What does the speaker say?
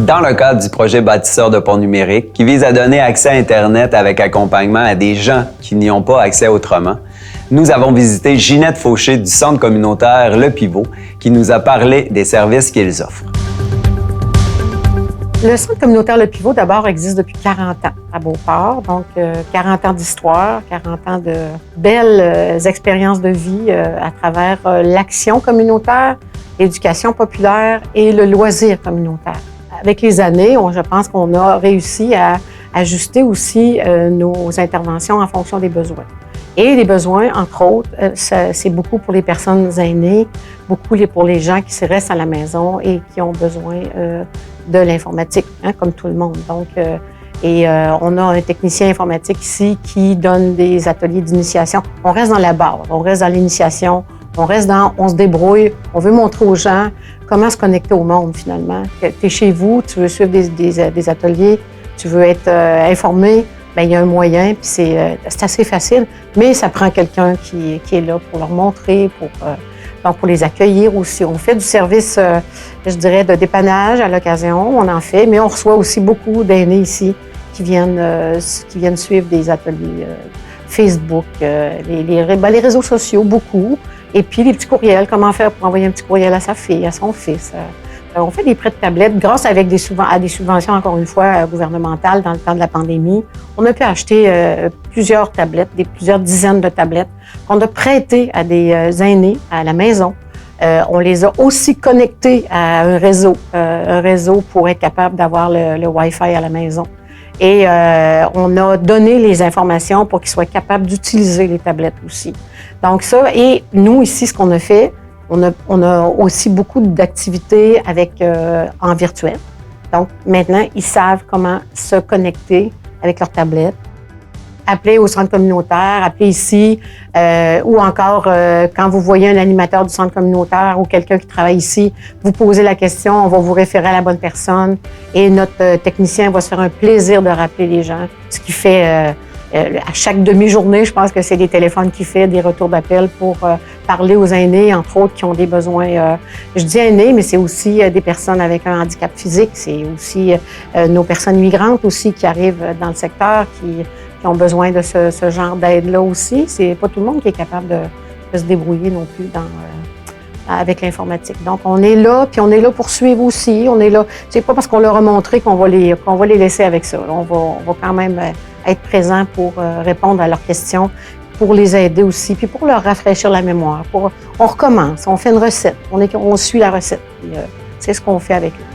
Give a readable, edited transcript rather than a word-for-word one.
Dans le cadre du projet Bâtisseurs de ponts numériques, qui vise à donner accès à Internet avec accompagnement à des gens qui n'y ont pas accès autrement, nous avons visité Ginette Fauché du Centre communautaire Le Pivot, qui nous a parlé des services qu'ils offrent. Le Centre communautaire Le Pivot, d'abord, existe depuis 40 ans à Beauport. Donc, 40 ans d'histoire, 40 ans de belles expériences de vie à travers l'action communautaire, l'éducation populaire et le loisir communautaire. Avec les années, je pense qu'on a réussi à ajuster aussi nos interventions en fonction des besoins. Et les besoins, entre autres, c'est beaucoup pour les personnes aînées, beaucoup pour les gens qui restent à la maison et qui ont besoin de l'informatique, hein, comme tout le monde. Donc, on a un technicien informatique ici qui donne des ateliers d'initiation. On reste dans la base, on reste dans l'initiation, on se débrouille, on veut montrer aux gens comment se connecter au monde finalement. Tu es chez vous, tu veux suivre des ateliers, tu veux être informé, bien, il y a un moyen, puis c'est assez facile, mais ça prend quelqu'un qui est là pour leur montrer, pour les accueillir aussi. On fait du service, je dirais, de dépannage à l'occasion, on en fait, mais on reçoit aussi beaucoup d'aînés ici qui viennent suivre des ateliers Facebook, les réseaux sociaux, beaucoup. Et puis, les petits courriels, comment faire pour envoyer un petit courriel à sa fille, à son fils. On fait des prêts de tablettes grâce à des subventions, encore une fois, gouvernementales dans le temps de la pandémie. On a pu acheter plusieurs tablettes, plusieurs dizaines de tablettes qu'on a prêtées à des aînés à la maison. On les a aussi connectés à un réseau pour être capable d'avoir le Wi-Fi à la maison. Et on a donné les informations pour qu'ils soient capables d'utiliser les tablettes aussi. Donc ça, et nous ici, ce qu'on a fait, on a aussi beaucoup d'activités en virtuel. Donc maintenant, ils savent comment se connecter avec leur tablette. Appelez au centre communautaire, appelez ici, ou encore quand vous voyez un animateur du centre communautaire ou quelqu'un qui travaille ici, vous posez la question, on va vous référer à la bonne personne et notre technicien va se faire un plaisir de rappeler les gens, ce qui fait à chaque demi-journée, je pense que c'est des téléphones qu'il fait, des retours d'appel pour parler aux aînés, entre autres, qui ont des besoins, je dis aînés, mais c'est aussi des personnes avec un handicap physique, c'est aussi nos personnes migrantes aussi qui arrivent dans le secteur, qui ont besoin de ce genre d'aide-là aussi. C'est pas tout le monde qui est capable de se débrouiller non plus avec l'informatique. Donc, on est là, puis on est là pour suivre aussi. On est là, c'est pas parce qu'on leur a montré qu'on va les laisser avec ça. On va quand même être présent pour répondre à leurs questions, pour les aider aussi, puis pour leur rafraîchir la mémoire. On recommence, on fait une recette, on suit la recette. C'est ce qu'on fait avec eux.